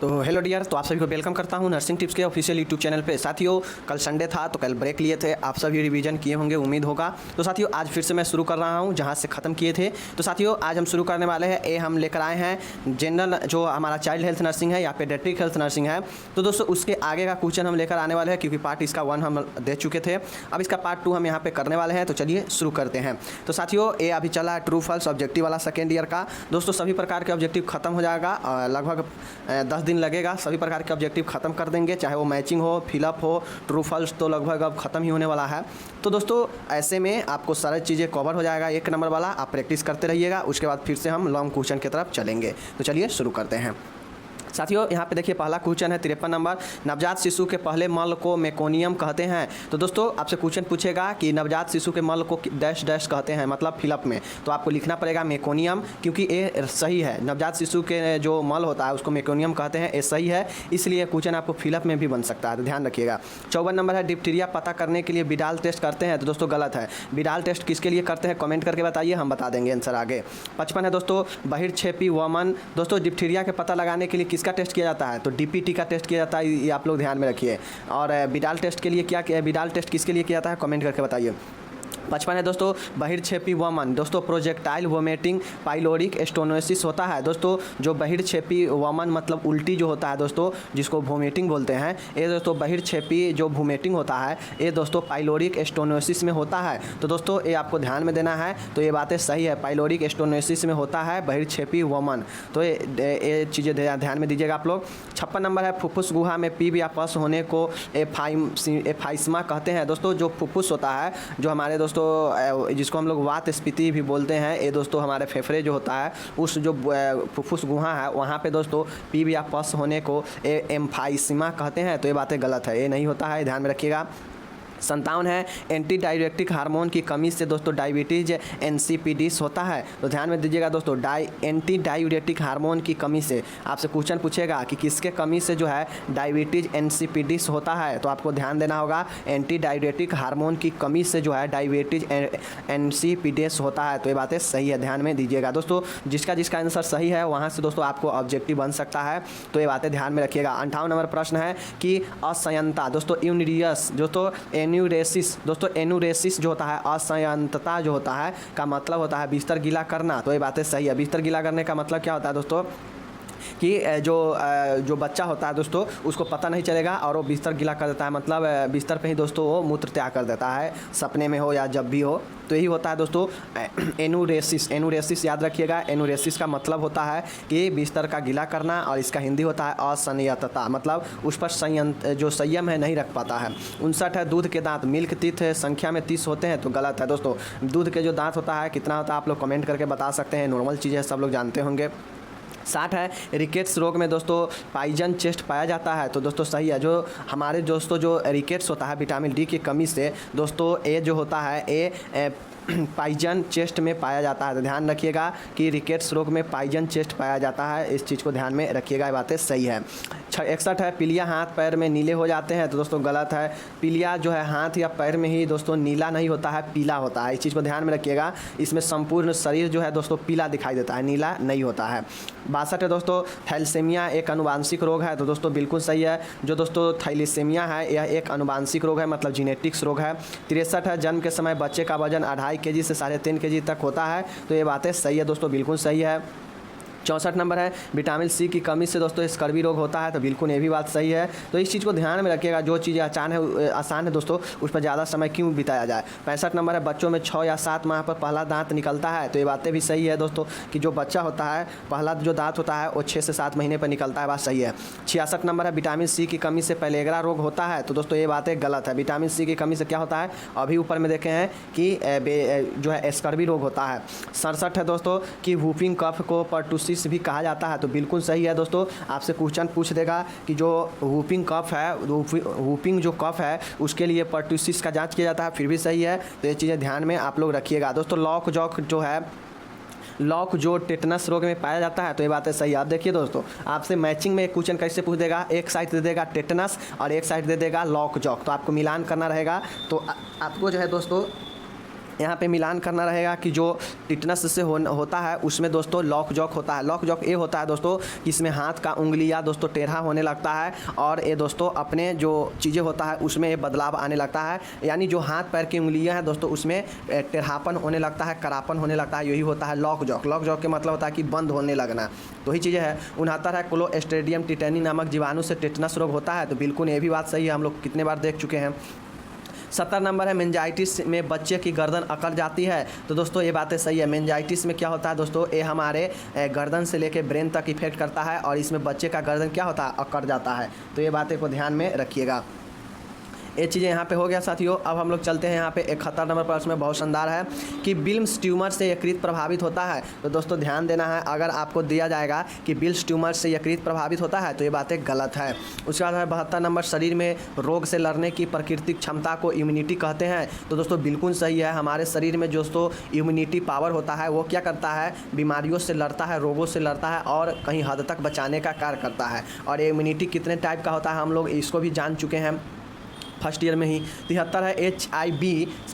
तो hello dear, तो आप सभी को वेलकम करता हूं नर्सिंग टिप्स के ऑफिशियल यूट्यूब चैनल पे। साथियों, कल संडे था तो कल ब्रेक लिए थे, आप सभी रिवीजन किए होंगे उम्मीद होगा। तो साथियों, आज फिर से मैं शुरू कर रहा हूं जहां से ख़त्म किए थे। तो साथियों, आज हम शुरू करने वाले हैं, हम लेकर आए हैं जनरल जो हमारा चाइल्ड हेल्थ नर्सिंग है या पेडियाट्रिक हेल्थ नर्सिंग है। तो दोस्तों, उसके आगे का क्वेश्चन हम लेकर आने वाले हैं क्योंकि पार्ट इसका 1 हम दे चुके थे। अब इसका पार्ट 2 हम यहाँ पर करने वाले हैं। तो चलिए शुरू करते हैं। तो साथियों, ये अभी चला है ट्रू फॉल्स ऑब्जेक्टिव वाला सेकेंड ईयर का। दोस्तों, सभी प्रकार के ऑब्जेक्टिव खत्म हो जाएगा, लगभग 10 दिन लगेगा, सभी प्रकार के ऑब्जेक्टिव खत्म कर देंगे, चाहे वो मैचिंग हो, फिलअप हो, ट्रू फॉल्स, तो लगभग अब खत्म ही होने वाला है। तो दोस्तों, ऐसे में आपको सारी चीज़ें कवर हो जाएगा। 1 नंबर वाला आप प्रैक्टिस करते रहिएगा, उसके बाद फिर से हम लॉन्ग क्वेश्चन की तरफ चलेंगे। तो चलिए शुरू करते हैं। साथियों, यहाँ पे देखिए पहला क्वेश्चन है 53 नंबर। नवजात शिशु के पहले मल को मेकोनियम कहते हैं। तो दोस्तों, आपसे क्वेश्चन पूछेगा कि नवजात शिशु के मल को डैश डैश कहते हैं, मतलब फिलअप में। तो आपको लिखना पड़ेगा मेकोनियम, क्योंकि ये सही है। नवजात शिशु के जो मल होता है उसको मेकोनियम कहते हैं, ये सही है। इसलिए क्वेश्चन आपको फिलअप में भी बन सकता है, तो ध्यान रखिएगा। 54 नंबर है डिप्थीरिया पता करने के लिए बिडाल टेस्ट करते हैं। तो दोस्तों, गलत है। बिडाल टेस्ट किसके लिए करते हैं, कमेंट करके बताइए, हम बता देंगे आंसर आगे। 55 है दोस्तों बहिर्क्षेपी वमन। दोस्तों, डिप्थीरिया के पता लगाने के लिए किसका टेस्ट किया जाता है, तो डीपीटी का टेस्ट किया जाता है, ये आप लोग ध्यान में रखिए। और बिडाल टेस्ट के लिए क्या, बिडाल टेस्ट किसके लिए किया जाता है, कमेंट करके बताइए। 55 है दोस्तों बहिर्क्षेपी वमन। दोस्तों, प्रोजेक्टाइल वोमिटिंग पाइलोरिक स्टोनोसिस होता है। दोस्तों, जो बहिर्क्षेपी वमन मतलब उल्टी जो होता है दोस्तों, जिसको वोमिटिंग बोलते हैं, ये दोस्तों बहिर्क्षेपी जो वोमिटिंग होता है ये दोस्तों पाइलोरिक स्टोनोसिस में होता है। तो दोस्तों, ये आपको ध्यान में देना है। तो ये बातें सही है, पाइलोरिक स्टोनोसिस में होता है बहिर्क्षेपी वमन। तो ये चीज़ें ध्यान में दीजिएगा आप लोग। 56 नंबर है फुफ्फुस गुहा में पीप या पस होने को एफाइस्मा कहते हैं। दोस्तों, जो फुफ्फुस होता है, जो हमारे दोस्तों जिसको हम लोग वात स्फीति भी बोलते हैं, ये दोस्तों हमारे फेफड़े जो होता है, उस जो फुफ्फुस गुहा है वहाँ पे दोस्तों पीप या पस होने को एम्फाइस्मा कहते हैं। तो ये बातें गलत है, ये नहीं होता है, ध्यान में रखिएगा। 57 है एंटी डायरेटिक हार्मोन की कमी से दोस्तों डायबिटीज एनसीपीडीस होता है। तो ध्यान में दीजिएगा दोस्तों, एंटी डायरेटिक हार्मोन की कमी से आपसे क्वेश्चन पूछेगा कि किसके कमी से जो है डायबिटीज एनसीपीडीस होता है। तो आपको ध्यान देना होगा, एंटी डायरेटिक हार्मोन की कमी से जो है डायबिटीज एनसीपीडीस होता है। तो ये बातें सही है, ध्यान में दीजिएगा दोस्तों। जिसका आंसर सही है वहाँ से दोस्तों आपको ऑब्जेक्टिव बन सकता है, तो ये बातें ध्यान में रखिएगा। 58 नंबर प्रश्न है कि असंयनता दोस्तों यूनिरियस दोस्तों एन्यूरेसिस। दोस्तों, एन्यूरेसिस जो होता है, असंयंतता जो होता है का मतलब होता है बिस्तर गीला करना। तो ये बातें सही है। बिस्तर गीला करने का मतलब क्या होता है दोस्तों, कि जो बच्चा होता है दोस्तों उसको पता नहीं चलेगा और वो बिस्तर गीला कर देता है, मतलब बिस्तर पे ही दोस्तों वो मूत्र त्याग कर देता है, सपने में हो या जब भी हो। तो यही होता है दोस्तों एनुरेसिस। एनुरेसिस याद रखिएगा, एनुरेसिस का मतलब होता है कि बिस्तर का गीला करना, और इसका हिंदी होता है असंयतता, मतलब उस पर जो संयम है नहीं रख पाता है। 59 है दूध के दांत मिल्क टीथ संख्या में 30 होते हैं। तो गलत है दोस्तों। दूध के जो दांत होता है कितना होता है आप लोग कमेंट करके बता सकते हैं, नॉर्मल चीज़ है, सब लोग जानते होंगे। 60 है रिकेट्स रोग में दोस्तों पाइजन चेस्ट पाया जाता है। तो दोस्तों सही है। जो हमारे दोस्तों जो रिकेट्स होता है विटामिन डी की कमी से दोस्तों ये जो होता है ये पाइजन चेस्ट में पाया जाता है। तो ध्यान रखिएगा कि रिकेट्स रोग में पाइजन चेस्ट पाया जाता है, इस चीज़ को ध्यान में रखिएगा, ये बातें सही है। 61 है पीलिया हाथ पैर में नीले हो जाते हैं। तो दोस्तों गलत है। पीलिया जो है हाथ या पैर में ही दोस्तों नीला नहीं होता है, पीला होता है, इस चीज़ को ध्यान में रखिएगा। इसमें संपूर्ण शरीर जो है दोस्तों पीला दिखाई देता है, नीला नहीं होता है। 62 है दोस्तों थैलेसीमिया एक अनुवांशिक रोग है। तो दोस्तों बिल्कुल सही है। जो दोस्तों थैलेसीमिया है यह एक अनुवांशिक रोग है, मतलब जीनेटिक्स रोग है। 63 है जन्म के समय बच्चे का वजन 2.5 केजी से 3.5 केजी तक होता है। तो ये बातें सही है दोस्तों, बिल्कुल सही है। 64 नंबर है विटामिन सी की कमी से दोस्तों स्कर्वी रोग होता है। तो बिल्कुल ये भी बात सही है। तो इस चीज़ को ध्यान में रखिएगा, जो चीज़ें आसान है दोस्तों उस पर ज़्यादा समय क्यों बिताया जाए। 65 नंबर है बच्चों में 6 या 7 माह पर पहला दांत निकलता है। तो ये बातें भी सही है दोस्तों, कि जो बच्चा होता है पहला जो दांत होता है वो 6 से 7 महीने पर निकलता है, बात सही है। 66 नंबर है विटामिन सी की कमी से पेलेग्रा रोग होता है। तो दोस्तों ये बातें गलत है। विटामिन सी की कमी से क्या होता है, अभी ऊपर में देखे हैं कि जो है स्कर्वी रोग होता है। 67 है दोस्तों कि वूपिंग कफ को पर्टुसिस भी कहा जाता है। तो बिल्कुल सही है दोस्तों। आपसे क्वेश्चन पूछ देगा कि जो वूपिंग कफ है, वूपिंग जो कफ है उसके लिए पर्टुसिस का जांच किया जाता है, फिर भी सही है। तो ये चीज़ें ध्यान में आप लोग रखिएगा दोस्तों। लॉक जॉक जो है लॉक जो टेटनस रोग में पाया जाता है। तो ये बातें सही है। आप देखिए दोस्तों, आपसे मैचिंग में एक क्वेश्चन कैसे पूछ देगा, एक साइड दे देगा टेटनस और एक साइड दे देगा लॉक जॉक, तो आपको मिलान करना रहेगा। तो आपको जो है दोस्तों यहाँ पे मिलान करना रहेगा कि जो टिटनस से होता है उसमें दोस्तों लॉक जॉक होता है। लॉक जॉक ये होता है दोस्तों कि इसमें हाथ का उंगलियाँ दोस्तों टेढ़ा होने लगता है और ये दोस्तों अपने जो चीज़ें होता है उसमें ये बदलाव आने लगता है, यानी जो हाथ पैर की उंगलियाँ हैं दोस्तों उसमें टेढ़ापन होने लगता है, करापन होने लगता है, यही होता है लॉक जॉक। लॉक जॉक के मतलब होता है कि बंद होने लगना। तो ही चीज़ें हैं। 69 है क्लोस्ट्रीडियम टिटेनी नामक जीवाणु से टिटनस रोग होता है। तो बिल्कुल ये भी बात सही है, हम लोग कितने बार देख चुके हैं। 70 नंबर है मेनिंजाइटिस में बच्चे की गर्दन अकड़ जाती है। तो दोस्तों ये बातें सही है। मेनिंजाइटिस में क्या होता है दोस्तों, ये हमारे गर्दन से लेकर ब्रेन तक इफेक्ट करता है और इसमें बच्चे का गर्दन क्या होता है, अकड़ जाता है। तो ये बातें को ध्यान में रखिएगा। ये चीज़ें यहाँ पे हो गया साथियों। अब हम लोग चलते हैं यहाँ पे 71 नंबर प्रश्न में, बहुत शानदार है कि बिल्स ट्यूमर से यकृत प्रभावित होता है। तो दोस्तों ध्यान देना है, अगर आपको दिया जाएगा कि बिल्स ट्यूमर से यकृत प्रभावित होता है तो ये बातें गलत है। उसके बाद है 72 नंबर, शरीर में रोग से लड़ने की प्राकृतिक क्षमता को इम्यूनिटी कहते हैं। तो दोस्तों बिल्कुल सही है। हमारे शरीर में दोस्तों इम्यूनिटी पावर होता है, वो क्या करता है, बीमारियों से लड़ता है, रोगों से लड़ता है और कहीं हद तक बचाने का कार्य करता है। और ये इम्यूनिटी कितने टाइप का होता है हम लोग इसको भी जान चुके हैं फर्स्ट ईयर में ही। 73 है HIV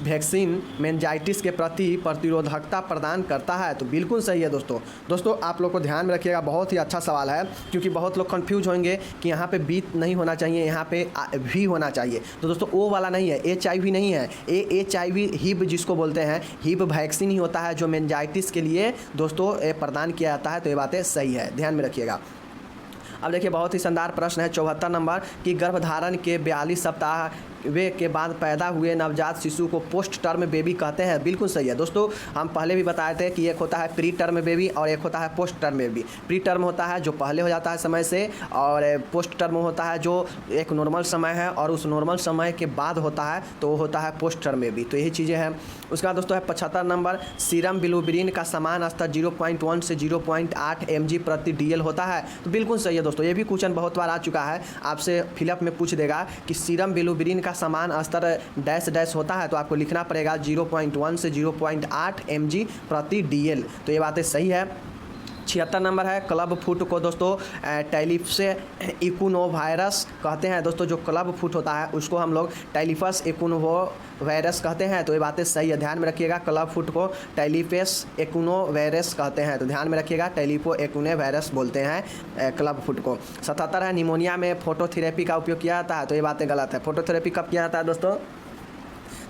वैक्सीन मेनिंजाइटिस के प्रति प्रतिरोधकता प्रदान करता है। तो बिल्कुल सही है दोस्तों आप लोग को ध्यान में रखिएगा, बहुत ही अच्छा सवाल है क्योंकि बहुत लोग कंफ्यूज होंगे कि यहाँ पे बी नहीं होना चाहिए, यहाँ पे भी होना चाहिए। तो दोस्तों ओ वाला नहीं है, HIV नहीं है, HIV हिब जिसको बोलते हैं, हिब वैक्सीन ही होता है जो मेनिंजाइटिस के लिए दोस्तों प्रदान किया जाता है। तो ये बातें सही है, ध्यान में रखिएगा। अब देखिए बहुत ही शानदार प्रश्न है 74 नंबर कि गर्भधारण के 42 सप्ताह वे के बाद पैदा हुए नवजात शिशु को पोस्ट टर्म बेबी कहते हैं। बिल्कुल सही है दोस्तों। हम पहले भी बताए थे कि एक होता है प्री टर्म बेबी और एक होता है post term baby. Pre term होता है जो पहले हो जाता है समय से और पोस्ट टर्म होता है जो एक नॉर्मल समय है और उस नॉर्मल समय के बाद होता है तो वो होता है पोस्ट टर्म बेबी। तो यही चीज़ें हैं। उसके बाद दोस्तों है 75 नंबर, सीरम बिलिरुबिन का समान स्तर 0.1 से 0.8 mg प्रति DL होता है। तो बिल्कुल सही है दोस्तों। ये भी क्वेश्चन बहुत बार आ चुका है, आपसे फिलअप में पूछ देगा कि सीरम बिलिरुबिन का समान स्तर डैश डैश होता है तो आपको लिखना पड़ेगा 0.1 से 0.8 mg प्रति DL। तो ये बातें सही है। 76 नंबर है क्लब फुट को दोस्तों टाइलिफस इकोनोवायरस कहते हैं। दोस्तों जो क्लब फुट होता है उसको हम लोग टाइलिफस इकोनोवायरस कहते हैं। तो ये बातें सही है, ध्यान में रखिएगा। क्लब फुट को टाइलिफस इकोनोवायरस कहते हैं। तो ध्यान में रखिएगा, टाइलिफो इकोनोवायरस बोलते हैं क्लब फुट को। 77 है निमोनिया में फोटोथेरेपी का उपयोग किया जाता है। तो ये बातें गलत है। फोटोथेरेपी कब किया जाता है दोस्तों,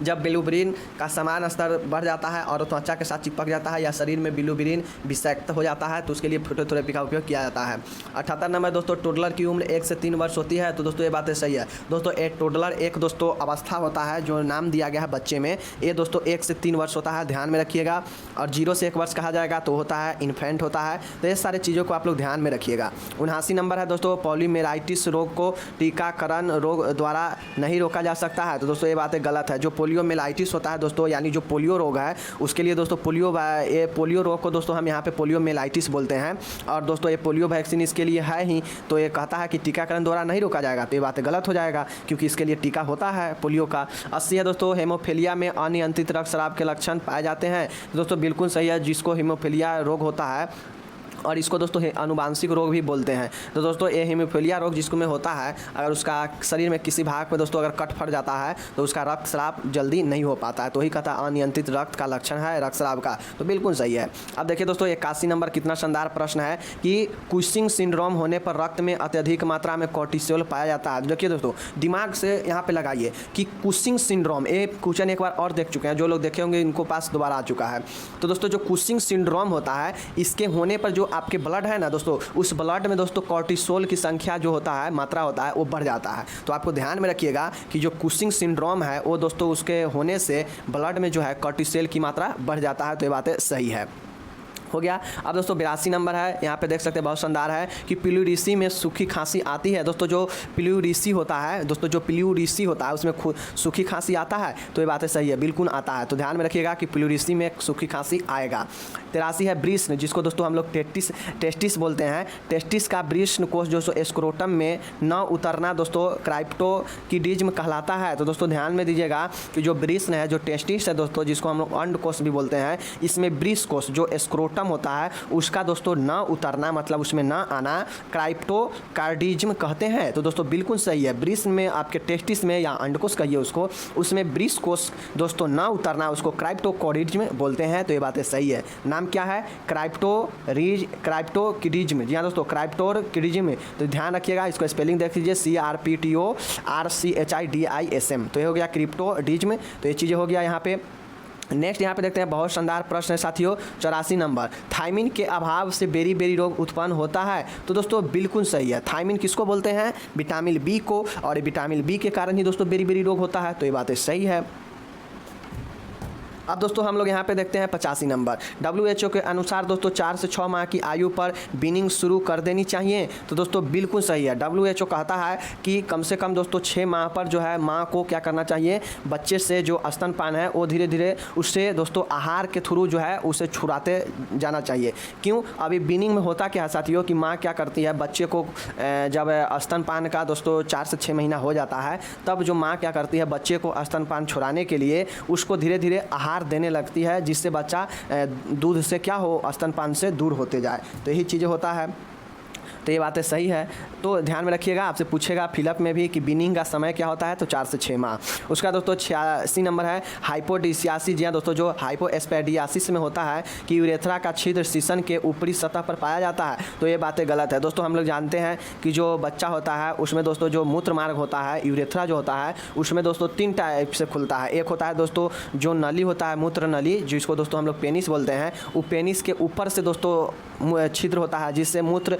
जब बिलिरुबिन का समान स्तर बढ़ जाता है और त्वचा के साथ चिपक जाता है या शरीर में बिलिरुबिन विषाक्त हो जाता है तो उसके लिए फोटोथेरेपी का उपयोग किया जाता है। 78 नंबर दोस्तों, टोडलर की उम्र 1 से 3 वर्ष होती है। तो दोस्तों ये बातें सही है दोस्तों। एक टोडलर एक दोस्तों अवस्था होता है जो नाम दिया गया है बच्चे में, ये दोस्तों 1 से 3 वर्ष होता है, ध्यान में रखिएगा। और 0 से 1 वर्ष कहा जाएगा तो होता है इन्फेंट होता है। तो ये सारी चीज़ों को आप लोग ध्यान में रखिएगा। 79 नंबर है दोस्तों, पॉलीमेलाइटिस रोग को टीकाकरण रोग द्वारा नहीं रोका जा सकता है। तो दोस्तों ये बातें गलत है। जो पोलियोमेलाइटिस होता है दोस्तों, यानी जो पोलियो रोग है उसके लिए दोस्तों पोलियो रोग को दोस्तों हम यहाँ पे पोलियोमेलाइटिस बोलते हैं। और दोस्तों ये पोलियो वैक्सीन इसके लिए है ही, तो ये कहता है कि टीकाकरण द्वारा नहीं रोका जाएगा। तो ये बातें गलत हो जाएगा क्योंकि इसके लिए टीका होता है पोलियो का। 80 है दोस्तों, हेमोफीलिया में अनियंत्रित रक्तस्राव के लक्षण पाए जाते हैं। दोस्तों बिल्कुल सही है, जिसको हेमोफीलिया रोग होता है और इसको दोस्तों आनुवांशिक रोग भी बोलते हैं। तो दोस्तों ये हेमोफीलिया रोग जिसको में होता है, अगर उसका शरीर में किसी भाग में दोस्तों अगर कट फट जाता है तो उसका रक्तस्राव जल्दी नहीं हो पाता है। तो ही कहता है अनियंत्रित रक्त का लक्षण है रक्तस्राव का। तो बिल्कुल सही है। अब देखिए दोस्तों 81 नंबर, कितना शानदार प्रश्न है कि कुशिंग सिंड्रोम होने पर रक्त में अत्यधिक मात्रा में कोर्टिसोल पाया जाता है। देखिए दोस्तों दिमाग से यहाँ पे लगाइए कि कुशिंग सिंड्रोम, ये क्वेश्चन एक बार और देख चुके हैं, जो लोग देखे होंगे इनको पास दोबारा आ चुका है। तो दोस्तों जो कुशिंग सिंड्रोम होता है, इसके होने पर जो आपके ब्लड है ना दोस्तों, उस ब्लड में दोस्तों कोर्टिसोल की संख्या जो होता है, मात्रा होता है, वो बढ़ जाता है। तो आपको ध्यान में रखिएगा कि जो कुशिंग सिंड्रोम है वो दोस्तों उसके होने से ब्लड में जो है कोर्टिसोल की मात्रा बढ़ जाता है। तो ये बातें सही है, हो गया। अब दोस्तों 82 नंबर है, यहाँ पे देख सकते हैं बहुत शानदार है कि प्लूरिसी में सूखी खांसी आती है। दोस्तों जो प्लूरिसी होता है दोस्तों, जो प्लूरिसी होता है उसमें सूखी खांसी आता है। तो ये बातें सही है, बिल्कुल आता है। तो ध्यान में रखिएगा कि प्लूरिसी में सूखी खांसी आएगा। 83 है ब्रिस्न, जिसको दोस्तों हम लोग टेस्टिस बोलते हैं। टेस्टिस का ब्रिस्न कोष जो स्क्रोटम में न उतरना दोस्तों क्राइप्टोकिडिज्म कहलाता है। तो दोस्तों ध्यान में दीजिएगा कि जो ब्रिस्न है, जो टेस्टिस है दोस्तों, जिसको हम लोग अंड कोष भी बोलते हैं, इसमें ब्रिस कोष जो स्क्रोटम स्क्रोटम होता है उसका दोस्तों न उतरना, मतलब उसमें न आना, क्राइप्टोकार्डिज्म कहते हैं। तो दोस्तों बिल्कुल सही है। ब्रीस में आपके टेस्टिस में या अंडकोश कहिए उसको, उसमें ब्रीस कोश दोस्तों न उतरना उसको क्राइप्टोकोरिज्म बोलते हैं। तो ये बातें सही है। नाम क्या है? क्राइप्टोकिडिज्म। जी हाँ दोस्तों, क्राइप्टोकिडिज्म। तो ध्यान रखिएगा, इसको स्पेलिंग देख लीजिए, CRPTORCHIDISM। तो ये हो गया क्रिप्टोडिज्म। तो ये चीज़ें हो गया यहाँ पे। नेक्स्ट यहाँ पे देखते हैं, बहुत शानदार प्रश्न है साथियों, 84 नंबर। थायमिन के अभाव से बेरी रोग उत्पन्न होता है। तो दोस्तों बिल्कुल सही है। थायमिन किसको बोलते हैं? विटामिन बी को, और विटामिन बी के कारण ही दोस्तों बेरी रोग होता है। तो ये बातें सही है। अब दोस्तों हम लोग यहाँ पे देखते हैं 85 नंबर। WHO के अनुसार दोस्तों 4 से 6 माह की आयु पर बीनिंग शुरू कर देनी चाहिए। तो दोस्तों बिल्कुल सही है। WHO कहता है कि कम से कम दोस्तों 6 माह पर जो है माँ को क्या करना चाहिए, बच्चे से जो स्तनपान है वो धीरे धीरे उससे दोस्तों आहार के थ्रू जो है उसे छुड़ाते जाना चाहिए। क्यों? अभी बीनिंग में होता क्या है साथियों कि माँ क्या करती है, बच्चे को जब स्तनपान का दोस्तों 4 से 6 महीना हो जाता है, तब जो माँ क्या करती है, बच्चे को स्तनपान छुड़ाने के लिए उसको धीरे धीरे आहार देने लगती है, जिससे बच्चा दूध से क्या हो, स्तनपान से दूर होते जाए। तो यही चीज़ें होता है। तो ये बातें सही है। तो ध्यान में रखिएगा, आपसे पूछेगा फिलअप में भी कि बीनिंग का समय क्या होता है, तो 4 से 6 माह। उसका दोस्तों 86 नंबर है हाइपोडिसियासिस। जी हाँ दोस्तों, जो हाइपोएस्पेडियासिस में होता है कि यूरेथ्रा का छिद्र शीशन के ऊपरी सतह पर पाया जाता है। तो ये बातें गलत है दोस्तों। हम लोग जानते हैं कि जो बच्चा होता है उसमें दोस्तों जो मूत्र मार्ग होता है, यूरेथ्रा जो होता है, उसमें दोस्तों 3 टाइप से खुलता है। एक होता है दोस्तों जो नली होता है, मूत्र नली, जिसको दोस्तों हम लोग पेनिस बोलते हैं। वो पेनिस के ऊपर से दोस्तों छिद्र होता है, जिससे मूत्र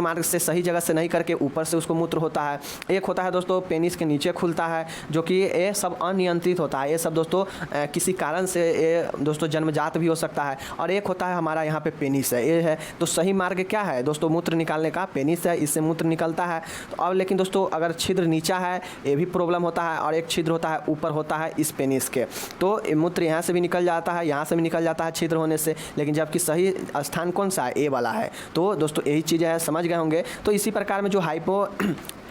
मार्ग से सही जगह से नहीं करके ऊपर से उसको मूत्र होता है। एक होता है दोस्तों पेनिस के नीचे खुलता है, जो कि ये सब अनियंत्रित होता है। ये सब दोस्तों किसी कारण से ये दोस्तों जन्मजात भी हो सकता है। और एक होता है हमारा यहाँ पे पेनिस है, ये है। तो सही मार्ग क्या है दोस्तों मूत्र निकालने का? पेनिस है, इससे मूत्र निकलता है। तो अब लेकिन दोस्तों अगर छिद्र नीचा है, ये भी प्रॉब्लम होता है। और एक छिद्र होता है ऊपर होता है इस पेनिस के, तो मूत्र यहाँ से भी निकल जाता है, यहाँ से भी निकल जाता है छिद्र होने से। लेकिन जबकि सही स्थान कौन सा है? ए वाला है। तो दोस्तों यही चीज़ है, समझ गए होंगे। तो इसी प्रकार में जो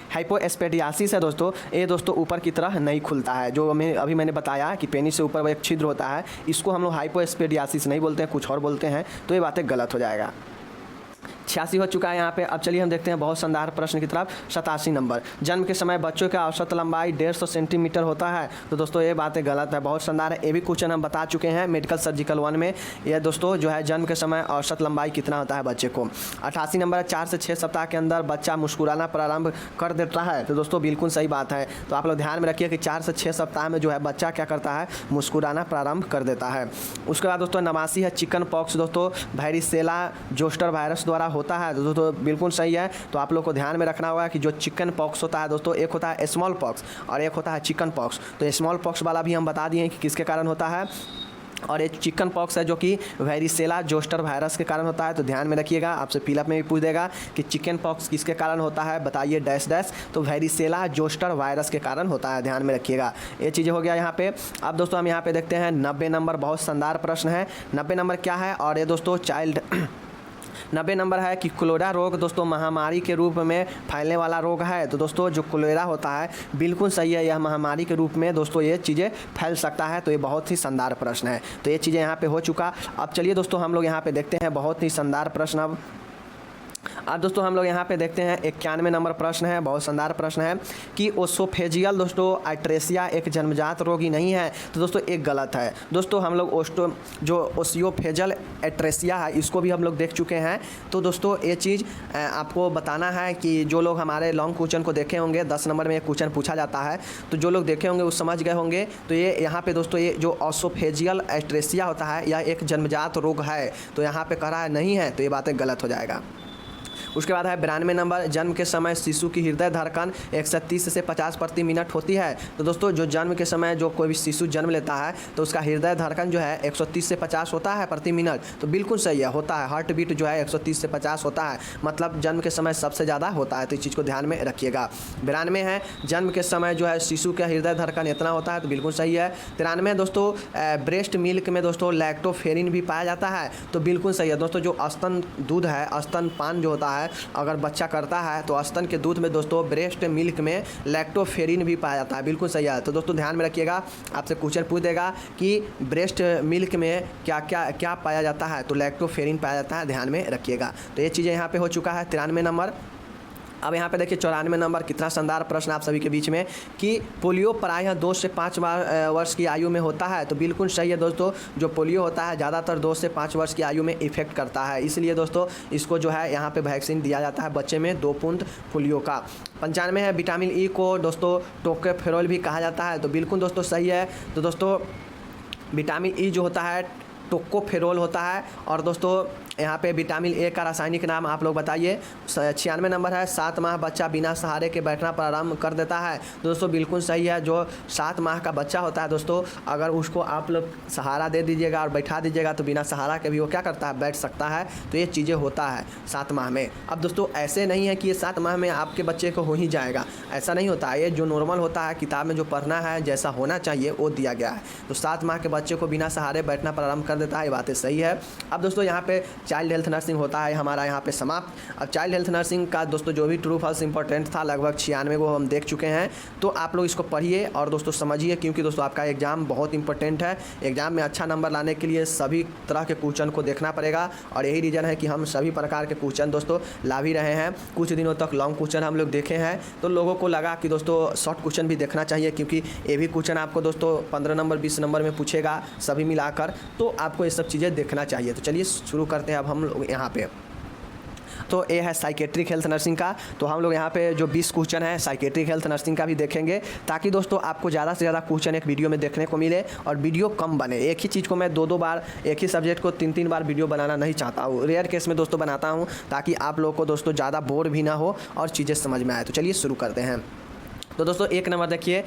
हाइपोएस्पेडियासिस है दोस्तों, ये दोस्तों ऊपर की तरह नहीं खुलता है। जो मैंने बताया कि पेनिस से ऊपर एक छिद्र होता है, इसको हम लोग हाइपोएस्पेडियासिस नहीं बोलते हैं, कुछ और बोलते हैं। तो ये बातें गलत हो जाएगा। 86 हो चुका है यहाँ पे। अब चलिए हम देखते हैं बहुत शानदार प्रश्न की तरफ। 87 नंबर। जन्म के समय बच्चों का औसत लंबाई 150 सेंटीमीटर होता है। तो दोस्तों ये बातें गलत है, बहुत शानदार है। ये भी क्वेश्चन हम बता चुके हैं मेडिकल सर्जिकल 1 में। ये दोस्तों जो है जन्म के समय औसत लंबाई कितना होता है बच्चे को। 88 नंबर। 4 से 6 सप्ताह के अंदर बच्चा मुस्कुराना प्रारंभ कर देता है। तो दोस्तों बिल्कुल सही बात है। तो आप लोग ध्यान में रखिए कि 4 से 6 सप्ताह में जो है बच्चा क्या करता है, मुस्कुराना प्रारंभ कर देता है। उसके बाद दोस्तों 89 है चिकन पॉक्स दोस्तों वैरिसेला जोस्टर वायरस द्वारा होता है। दोस्तों बिल्कुल सही है। तो आप लोग को ध्यान में रखना होगा कि जो चिकन पॉक्स होता है दोस्तों, एक होता है स्मॉल पॉक्स और एक होता है चिकन पॉक्स। तो स्मॉल पॉक्स वाला भी हम बता दिए कि किसके कारण होता है, और एक चिकन पॉक्स है जो कि वैरिसेला जोस्टर वायरस के कारण होता है। तो ध्यान में रखिएगा, आपसे फिलअप में भी पूछ देगा कि चिकन पॉक्स किसके कारण होता है, बताइए डैश डैश। तो वैरिसेला जोस्टर वायरस के कारण होता है, ध्यान में रखिएगा। ये चीज़ें हो गया यहाँ पे। अब दोस्तों हम यहाँ पे देखते हैं 90 नंबर। बहुत शानदार प्रश्न है। 90 नंबर क्या है, और ये दोस्तों 90 नंबर है कि कोलेरा रोग दोस्तों महामारी के रूप में फैलने वाला रोग है। तो दोस्तों जो कोलेरा होता है बिल्कुल सही है, यह महामारी के रूप में दोस्तों ये चीज़ें फैल सकता है। तो ये बहुत ही शानदार प्रश्न है। तो ये चीज़ें यहाँ पे हो चुका। अब चलिए दोस्तों हम लोग यहाँ पे देखते हैं बहुत ही शानदार प्रश्न। अब दोस्तों हम लोग यहाँ पे देखते हैं 91 नंबर प्रश्न है। बहुत शानदार प्रश्न है कि ओसोफेजियल दोस्तों आइट्रेसिया एक जन्मजात रोग ही नहीं है। तो दोस्तों एक गलत है। दोस्तों हम लोग जो ओसियोफेजियल एट्रेसिया है इसको भी हम लोग देख चुके हैं। तो दोस्तों ये चीज़ आपको बताना है कि जो लोग हमारे लॉन्ग क्वेश्चन को देखे होंगे, 10 नंबर में एक क्वेश्चन पूछा जाता है, तो जो लोग देखे होंगे वो समझ गए होंगे। तो ये यहाँ पे दोस्तों ये जो ओसोफेजियल एट्रेसिया होता है यह एक जन्मजात रोग है। तो यहाँ पे कह रहा है नहीं है, तो ये बातें गलत हो जाएगा। उसके बाद है 92 नंबर। जन्म के समय शिशु की हृदय धड़कन 130 से 50 प्रति मिनट होती है। तो दोस्तों जो जन्म के समय जो कोई भी शिशु जन्म लेता है तो उसका हृदय धड़कन जो है 130 से 50 होता है प्रति मिनट। तो बिल्कुल सही है, होता है। हार्ट बीट जो है 130 से 50 होता है, मतलब जन्म के समय सबसे ज़्यादा होता है। तो इस चीज़ को ध्यान में रखिएगा। 92 है जन्म के समय जो है शिशु का हृदय धड़कन इतना होता है। तो बिल्कुल सही है। 93 दोस्तों ब्रेस्ट मिल्क में दोस्तों लैक्टोफेरिन भी पाया जाता है। तो बिल्कुल सही है दोस्तों। जो स्तन दूध है, स्तनपान जो होता है है अगर बच्चा करता है तो स्तन के दूध में दोस्तों ब्रेस्ट मिल्क में लैक्टोफेरिन भी पाया जाता है। बिल्कुल सही है। तो दोस्तों ध्यान में रखिएगा, आपसे क्वेश्चन पूछ देगा कि ब्रेस्ट मिल्क में क्या क्या क्या पाया जाता है, तो लैक्टोफेरिन पाया जाता है, ध्यान में रखिएगा। तो ये चीज़ें यहाँ पे हो चुका है 93 नंबर। अब यहाँ पे देखिए 94 नंबर, कितना शानदार प्रश्न आप सभी के बीच में कि पोलियो प्रायः 2 से 5 वर्ष की आयु में होता है। तो बिल्कुल सही है दोस्तों, जो पोलियो होता है ज़्यादातर 2 से 5 वर्ष की आयु में इफेक्ट करता है, इसलिए दोस्तों इसको जो है यहाँ पे वैक्सीन दिया जाता है बच्चे में 2 बूंद पोलियो का। 95 है विटामिन ई को दोस्तों टोकोफेरोल भी कहा जाता है। तो बिल्कुल दोस्तों सही है। तो दोस्तों विटामिन ई जो होता है टोकोफेरोल होता है। और दोस्तों यहाँ पे विटामिन ए का रासायनिक नाम आप लोग बताइए। 96 नंबर है 7 माह बच्चा बिना सहारे के बैठना प्रारंभ कर देता है। दोस्तों बिल्कुल सही है। जो 7 माह का बच्चा होता है दोस्तों, अगर उसको आप लोग सहारा दे दीजिएगा और बैठा दीजिएगा तो बिना सहारा के भी वो क्या करता है, बैठ सकता है। तो ये चीज़ें होता है 7 माह में। अब दोस्तों ऐसे नहीं है कि ये 7 माह में आपके बच्चे को हो ही जाएगा, ऐसा नहीं होता है। ये जो नॉर्मल होता है, किताब में जो पढ़ना है जैसा होना चाहिए वो दिया गया है। तो 7 माह के बच्चे को बिना सहारे बैठना प्रारंभ कर देता है, ये बातें सही है। अब दोस्तों यहाँ पे चाइल्ड हेल्थ नर्सिंग होता है हमारा यहाँ पे समाप्त। अब चाइल्ड हेल्थ नर्सिंग का दोस्तों जो भी ट्रू फॉल्स इंपॉर्टेंट था लगभग 96 को हम देख चुके हैं। तो आप लोग इसको पढ़िए और दोस्तों समझिए, क्योंकि दोस्तों आपका एग्जाम बहुत इंपॉर्टेंट है। एग्जाम में अच्छा नंबर लाने के लिए सभी तरह के क्वेश्चन को देखना पड़ेगा और यही रीज़न है कि हम सभी प्रकार के क्वेश्चन दोस्तों ला भी रहे हैं। कुछ दिनों तक लॉन्ग क्वेश्चन हम लोग देखे हैं, तो लोगों को लगा कि दोस्तों शॉर्ट क्वेश्चन भी देखना चाहिए, क्योंकि ये भी क्वेश्चन आपको दोस्तों 15 नंबर 20 नंबर में पूछेगा सभी मिलाकर, तो आपको ये सब चीज़ें देखना चाहिए। तो चलिए शुरू करते हैं अब हम लोग यहाँ पे। तो ये है साइकेट्रिक हेल्थ नर्सिंग का। तो हम लोग यहाँ पे जो 20 क्वेश्चन है साइकेट्रिक हेल्थ नर्सिंग का भी देखेंगे, ताकि दोस्तों आपको ज़्यादा से ज़्यादा क्वेश्चन एक वीडियो में देखने को मिले और वीडियो कम बने। एक ही चीज़ को मैं 2-2 बार, एक ही सब्जेक्ट को 3-3 बार वीडियो बनाना नहीं चाहता हूँ। रेयर केस में दोस्तों बनाता हूँ, ताकि आप लोगों को दोस्तों ज़्यादा बोर भी ना हो और चीज़ें समझ में आए। तो चलिए शुरू करते हैं। तो दोस्तों 1 नंबर देखिए,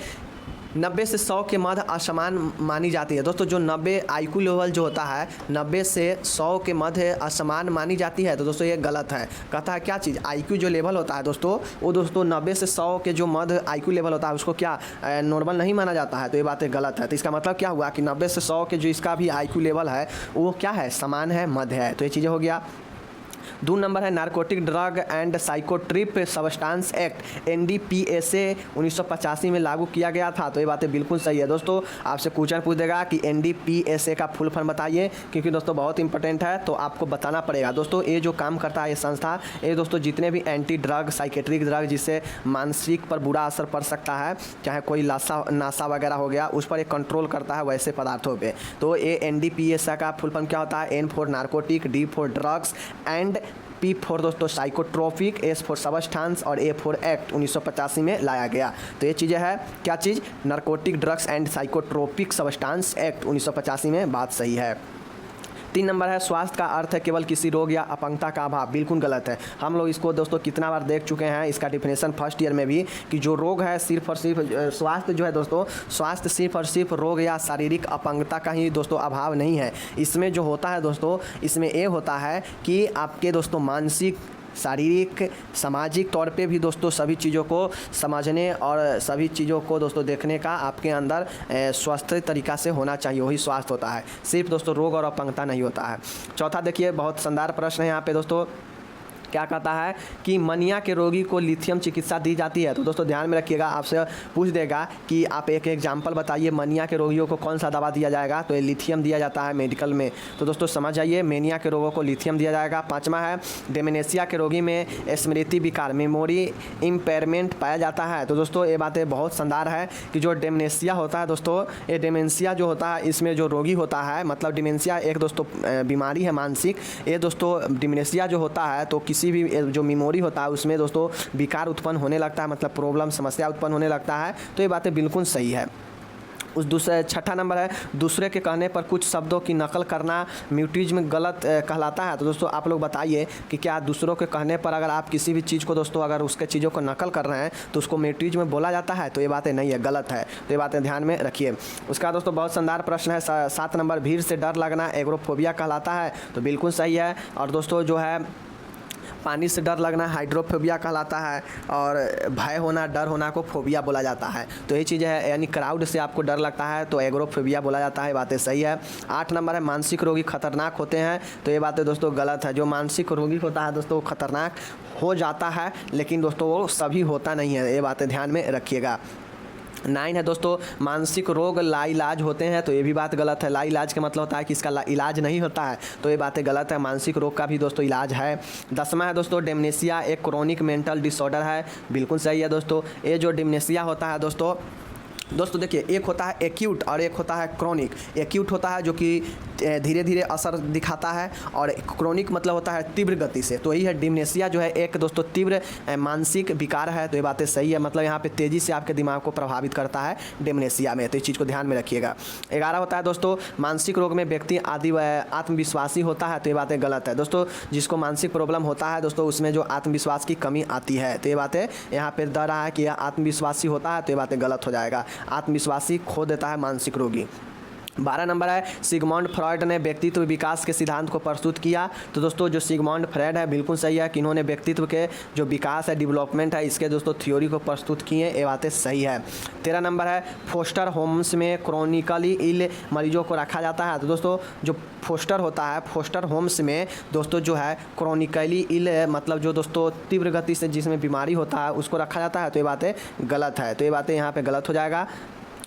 90 से 100 के मध्य असमान मानी जाती है। दोस्तों जो 90 IQ लेवल जो होता है 90 से 100 के मध्य असमान मानी जाती है। तो दोस्तों ये गलत है। कहता है क्या चीज़, IQ जो लेवल होता है दोस्तों, वो दोस्तों 90 से 100 के जो मध्य IQ लेवल होता है उसको क्या नॉर्मल नहीं माना जाता है। तो ये बातें गलत है। तो इसका मतलब क्या हुआ कि 90 से 100 के जो इसका भी IQ लेवल है वो क्या है, समान है, मध्य है। तो ये चीज़ें हो गया। 2 नंबर है narcotic drug and psychotropic substance act NDPSA 1985 में लागू किया गया था। तो ये बातें बिल्कुल सही है। दोस्तों आपसे क्वेश्चन पूछ देगा कि NDPSA का फुल फॉर्म बताइए, क्योंकि दोस्तों बहुत इंपॉर्टेंट है, तो आपको बताना पड़ेगा। दोस्तों ये जो काम करता है ये संस्था, ये दोस्तों जितने भी एंटी ड्रग साइकेट्रिक ड्रग जिससे मानसिक पर बुरा असर पड़ सकता है, चाहे कोई नशा वगैरह हो गया, उस पर एक कंट्रोल करता है वैसे पदार्थों पर। तो ये NDPSA का फुल फॉर्म क्या होता है, N for narcotic, D for drugs and P for दोस्तों साइकोट्रोपिक, S फॉर सबस्टांस और A फॉर एक्ट 1985 में लाया गया। तो ये चीज़ें है क्या चीज़, narcotic drugs and psychotropic substance act 1985 में, बात सही है। 3 नंबर है स्वास्थ्य का अर्थ है केवल किसी रोग या अपंगता का अभाव। बिल्कुल गलत है। हम लोग इसको दोस्तों कितना बार देख चुके हैं, इसका डिफिनेशन फर्स्ट ईयर में भी, कि जो रोग है सिर्फ और सिर्फ स्वास्थ्य जो है दोस्तों, स्वास्थ्य सिर्फ और सिर्फ रोग या शारीरिक अपंगता का ही दोस्तों अभाव नहीं है। इसमें जो होता है दोस्तों, इसमें ये होता है कि आपके दोस्तों मानसिक, शारीरिक, सामाजिक तौर पे भी दोस्तों सभी चीज़ों को समझने और सभी चीज़ों को दोस्तों देखने का आपके अंदर स्वस्थ तरीक़ा से होना चाहिए, वही स्वास्थ्य होता है। सिर्फ दोस्तों रोग और अपंगता नहीं होता है। चौथा देखिए, बहुत शानदार प्रश्न है यहाँ पे दोस्तों। क्या कहता है कि मनिया के रोगी को लिथियम चिकित्सा दी जाती है। तो दोस्तों ध्यान में रखिएगा, आपसे पूछ देगा कि आप एक एग्जाम्पल बताइए, मनिया के रोगियों को कौन सा दवा दिया जाएगा। तो ये लिथियम दिया जाता है मेडिकल में। तो दोस्तों समझ आइए, मेनिया के रोगों को लिथियम दिया जाएगा। 5वां है डेमेनेशिया के रोगी में स्मृति विकार, मेमोरी इम्पेयरमेंट पाया जाता है। तो दोस्तों ये बातें बहुत शानदार है कि जो डेमेनेशिया होता है दोस्तों, ये डेमेंशिया जो होता है इसमें जो रोगी होता है, मतलब डिमेंशिया एक दोस्तों बीमारी है मानसिक। ये दोस्तों डिमेंशिया जो होता है तो किसी भी जो मेमोरी होता है उसमें दोस्तों विकार उत्पन्न होने लगता है, मतलब प्रॉब्लम, समस्या उत्पन्न होने लगता है। तो ये बातें बिल्कुल सही है। उस दूसरे 6ठा नंबर है दूसरे के कहने पर कुछ शब्दों की नकल करना म्यूटिज्म गलत कहलाता है। तो दोस्तों आप लोग बताइए कि क्या दूसरों के कहने पर अगर आप किसी भी चीज़ को दोस्तों अगर उसके चीज़ों को नकल कर रहे हैं तो उसको म्यूटिज्म बोला जाता है। तो ये बातें नहीं है, गलत है। तो ये बातें ध्यान में रखिए। उसका दोस्तों बहुत शानदार प्रश्न है 7 नंबर, भीड़ से डर लगना एग्रोफोबिया कहलाता है। तो बिल्कुल सही है। और दोस्तों जो है पानी से डर लगना हाइड्रोफोबिया कहलाता है, और भय होना, डर होना को फोबिया बोला जाता है। तो ये चीज़ है, यानी क्राउड से आपको डर लगता है तो एग्रोफोबिया बोला जाता है। बातें सही है। 8 नंबर है मानसिक रोगी खतरनाक होते हैं, तो ये बातें दोस्तों गलत है। जो मानसिक रोगी होता है दोस्तों वो खतरनाक हो जाता है, लेकिन दोस्तों वो सभी होता नहीं है, ये बातें ध्यान में रखिएगा। 9 है दोस्तों मानसिक रोग लाइलाज होते हैं, तो ये भी बात गलत है। लाइलाज का मतलब होता है कि इसका इलाज नहीं होता है, तो ये बातें गलत है। मानसिक रोग का भी दोस्तों इलाज है। 10वां है दोस्तों डिमेंशिया एक क्रोनिक मेंटल डिसऑर्डर है, बिल्कुल सही है दोस्तों। ये जो डिमेंशिया होता है दोस्तों देखिए, एक होता है एक्यूट और एक होता है क्रोनिक। एक्यूट होता है जो कि धीरे धीरे असर दिखाता है, और क्रोनिक मतलब होता है तीव्र गति से। तो यही है डिमेंशिया जो है एक दोस्तों तीव्र मानसिक विकार है, तो ये बातें सही है। मतलब यहाँ पे तेज़ी से आपके दिमाग को प्रभावित करता है डिमेंशिया में, तो इस चीज़ को ध्यान में रखिएगा। 11 होता है दोस्तों मानसिक रोग में व्यक्ति आत्मविश्वासी होता है, तो ये बातें गलत है दोस्तों। जिसको मानसिक प्रॉब्लम होता है दोस्तों उसमें जो आत्मविश्वास की कमी आती है, तो ये बातें यहाँ पर दे रहा है कि यह आत्मविश्वासी होता है, तो ये बातें गलत हो जाएगा। आत्मविश्वासी खो देता है मानसिक रोगी। 12 नंबर है सिगमंड फ्रॉयड ने व्यक्तित्व विकास के सिद्धांत को प्रस्तुत किया, तो दोस्तों जो सिगमंड फ्रॉयड है बिल्कुल सही है कि इन्होंने व्यक्तित्व के जो विकास है, डेवलपमेंट है, इसके दोस्तों थ्योरी को प्रस्तुत किए, ये बातें सही है। 13 नंबर है फोस्टर होम्स में क्रोनिकली इल मरीजों को रखा जाता है, तो दोस्तों जो फोस्टर होता है, फोस्टर होम्स में दोस्तों जो है क्रोनिकली इल मतलब जो दोस्तों तीव्र गति से जिसमें बीमारी होता है उसको रखा जाता है, तो ये बातें गलत है, तो ये बातें यहाँ पे गलत हो जाएगा।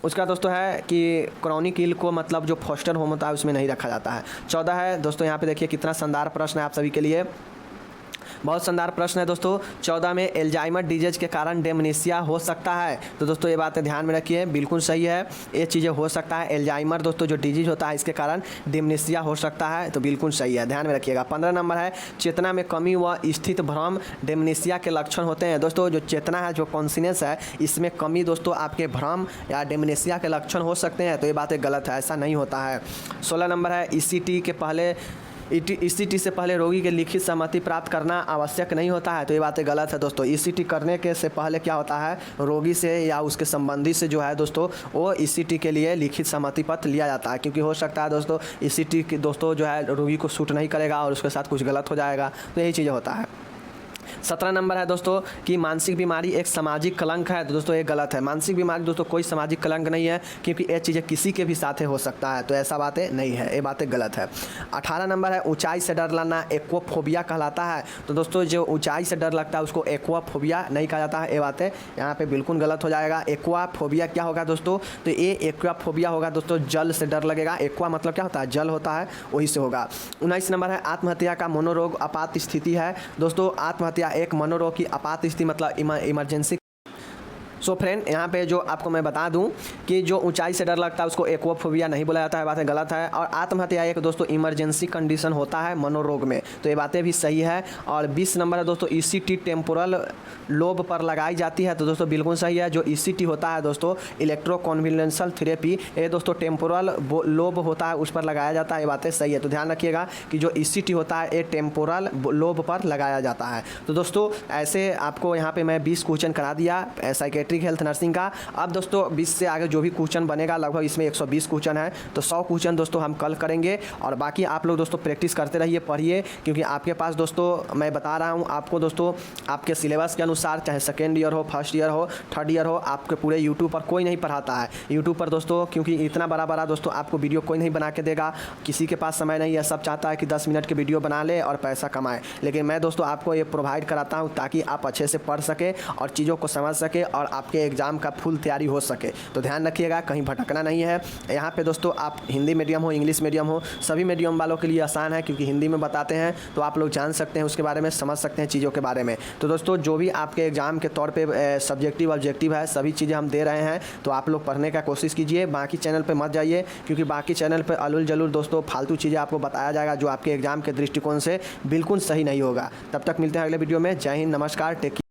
उसका दोस्तों है कि क्रॉनिक इल को मतलब जो फोस्टर होम होता है उसमें नहीं रखा जाता है। 14 है दोस्तों, यहाँ पे देखिए कितना शानदार प्रश्न है आप सभी के लिए, बहुत शानदार प्रश्न है दोस्तों। 14 में एल्जाइमर डिजीज के कारण डेमेंशिया हो सकता है, तो दोस्तों ये बातें ध्यान में रखिए, बिल्कुल सही है, ये चीज़ें हो सकता है। एल्जाइमर दोस्तों जो डिजीज होता है इसके कारण डेमेंशिया हो सकता है, तो बिल्कुल सही है, ध्यान में रखिएगा। 15 नंबर है चेतना में कमी व स्थित भ्रम डेमेंशिया के लक्षण होते हैं, दोस्तों जो चेतना है, जो कॉन्शियस है, इसमें कमी दोस्तों आपके भ्रम या डेमेंशिया के लक्षण हो सकते हैं, तो ये बातें गलत है, ऐसा नहीं होता है। 16 नंबर है ईसीटी से पहले रोगी के लिखित सहमति प्राप्त करना आवश्यक नहीं होता है, तो ये बातें गलत है दोस्तों। ईसीटी करने के से पहले क्या होता है, रोगी से या उसके संबंधी से जो है दोस्तों वो ईसीटी के लिए लिखित सहमति पत्र लिया जाता है, क्योंकि हो सकता है दोस्तों ईसीटी दोस्तों जो है रोगी को सूट नहीं करेगा और उसके साथ कुछ गलत हो जाएगा, तो यही चीज़ें होता है। 17 नंबर है दोस्तों कि मानसिक बीमारी एक सामाजिक कलंक है, तो दोस्तों ये गलत है। मानसिक बीमारी दोस्तों कोई सामाजिक कलंक नहीं है, क्योंकि ये चीज़ें किसी के भी साथ हो सकता है, तो ऐसा बातें नहीं है, ये बातें गलत है। 18 नंबर है ऊंचाई से डर लगना एक्वाफोबिया कहलाता है, तो दोस्तों जो ऊंचाई से डर लगता है उसको एक्वाफोबिया नहीं कहा जाता है, ये बातें यहाँ पे बिल्कुल गलत हो जाएगा। एक्वाफोबिया क्या होगा दोस्तों, तो ये एक्वाफोबिया होगा दोस्तों जल से डर लगेगा। एक्वा मतलब क्या होता है, जल होता है, वही से होगा। 19 नंबर है आत्महत्या का मनोरोग आपात स्थिति है, दोस्तों आत्महत्या एक मनोरोग की आपात स्थिति मतलब इमरजेंसी। सो फ्रेंड यहाँ पे जो आपको मैं बता दूं कि जो ऊंचाई से डर लगता है उसको एक्वाफोबिया नहीं बोला जाता है, बातें गलत है। और आत्महत्या एक दोस्तों इमरजेंसी कंडीशन होता है मनोरोग में, तो ये बातें भी सही है। और 20 नंबर है दोस्तों ईसीटी टेम्पोरल लोब पर लगाई जाती है, तो दोस्तों बिल्कुल सही है। जो ईसीटी होता है दोस्तों इलेक्ट्रोकन्वल्यूशनल थेरेपी, ये दोस्तों टेम्पोरल लोब होता है उस पर लगाया जाता है, ये बातें सही है। तो ध्यान रखिएगा कि जो ईसीटी होता है ये टेम्पोरल लोब पर लगाया जाता है। तो दोस्तों ऐसे आपको यहाँ पे मैं 20 क्वेश्चन करा दिया साइकेट्रिक हेल्थ नर्सिंग का। अब दोस्तों 20 से आगे जो भी क्वेश्चन बनेगा, लगभग इसमें 120 क्वेश्चन है, तो 100 क्वेश्चन दोस्तों हम कल करेंगे। और बाकी आप लोग दोस्तों प्रैक्टिस करते रहिए, पढ़िए, क्योंकि आपके पास दोस्तों मैं बता रहा हूँ आपको दोस्तों आपके सिलेबस के अनुसार, चाहे सेकेंड ईयर हो, फर्स्ट ईयर हो, थर्ड ईयर हो, आपके पूरे यूट्यूब पर कोई नहीं पढ़ाता है। यूट्यूब पर दोस्तों क्योंकि इतना बड़ा दोस्तों आपको वीडियो कोई नहीं बना के देगा, किसी के पास समय नहीं है, सब चाहता है कि 10 मिनट के वीडियो बना ले और पैसा कमाए। लेकिन मैं दोस्तों आपको ये प्रोवाइड कराता हूँ ताकि आप अच्छे से पढ़ सके और चीज़ों को समझ सके और आपके एग्ज़ाम का फुल तैयारी हो सके। तो ध्यान रखिएगा, कहीं भटकना नहीं है। यहाँ पे दोस्तों आप हिंदी मीडियम हो, इंग्लिश मीडियम हो, सभी मीडियम वालों के लिए आसान है, क्योंकि हिंदी में बताते हैं तो आप लोग जान सकते हैं, उसके बारे में समझ सकते हैं चीज़ों के बारे में। तो दोस्तों जो भी आपके एग्ज़ाम के तौर पे सब्जेक्टिव ऑब्जेक्टिव है, सभी चीज़ें हम दे रहे हैं, तो आप लोग पढ़ने का कोशिश कीजिए। बाकी चैनल पर मत जाइए, क्योंकि बाकी चैनल पर अलुल जलूल दोस्तों फालतू चीज़ें आपको बताया जाएगा जो आपके एग्ज़ाम के दृष्टिकोण से बिल्कुल सही नहीं होगा। तब तक मिलते हैं अगले वीडियो में। जय हिंद, नमस्कार, टेक केयर।